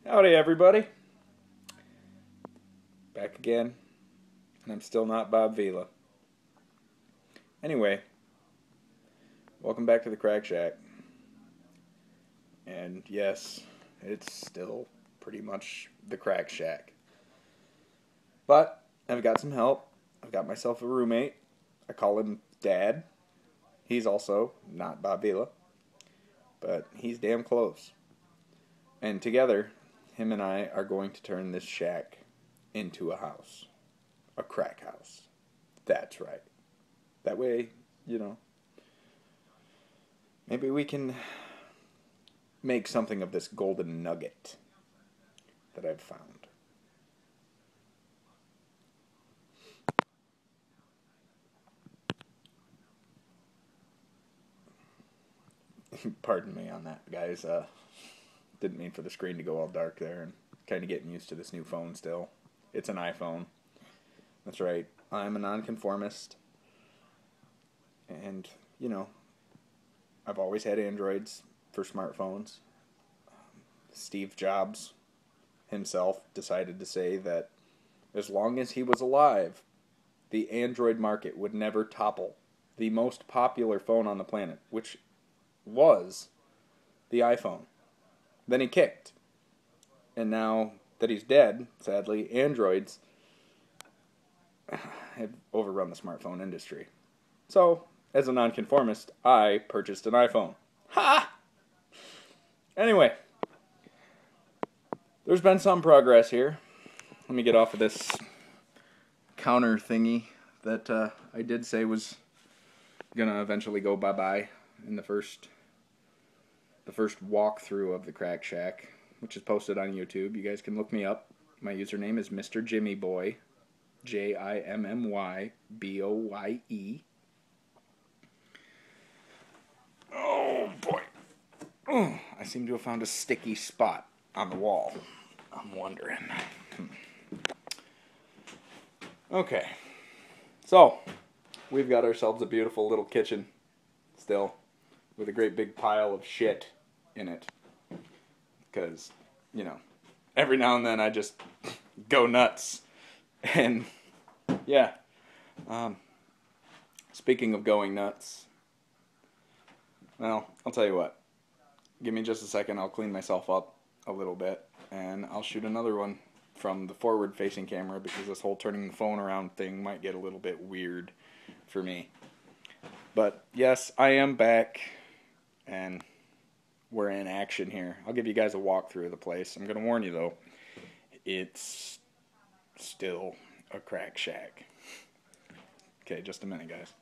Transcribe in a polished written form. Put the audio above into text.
Howdy everybody. Back again. And I'm still not Bob Vila. Anyway, welcome back to the Crack Shack. And yes, it's still pretty much the Crack Shack. But I've got some help. I've got myself a roommate. I call him Dad. He's also not Bob Vila, but he's damn close. And together, him and I are going to turn this shack into a house. A crack house. That's right. That way, maybe we can make something of this golden nugget that I've found. Pardon me on that, guys. Didn't mean for the screen to go all dark there, and kind of getting used to this new phone still. It's an iPhone. That's right. I'm a nonconformist. And, I've always had Androids for smartphones. Steve Jobs himself decided to say that as long as he was alive, the Android market would never topple the most popular phone on the planet, which was the iPhone. Then he kicked. And now that he's dead, sadly, Androids have overrun the smartphone industry. So, as a nonconformist, I purchased an iPhone. Ha! Anyway, there's been some progress here. Let me get off of this counter thingy that I did say was gonna eventually go bye-bye in the first walkthrough of the Crack Shack, which is posted on YouTube. You guys can look me up. My username is MrJimmyBoye, JIMMYBOYE. Oh boy. Oh, I seem to have found a sticky spot on the wall. I'm wondering. Okay. So, we've got ourselves a beautiful little kitchen still, with a great big pile of shit in it. Because, every now and then I just go nuts. And, yeah. Speaking of going nuts, well, I'll tell you what. Give me just a second, I'll clean myself up a little bit, and I'll shoot another one from the forward-facing camera, because this whole turning the phone around thing might get a little bit weird for me. But, yes, I am back, and we're in action here. I'll give you guys a walkthrough of the place. I'm going to warn you, though, it's still a crack shack. Okay, just a minute, guys.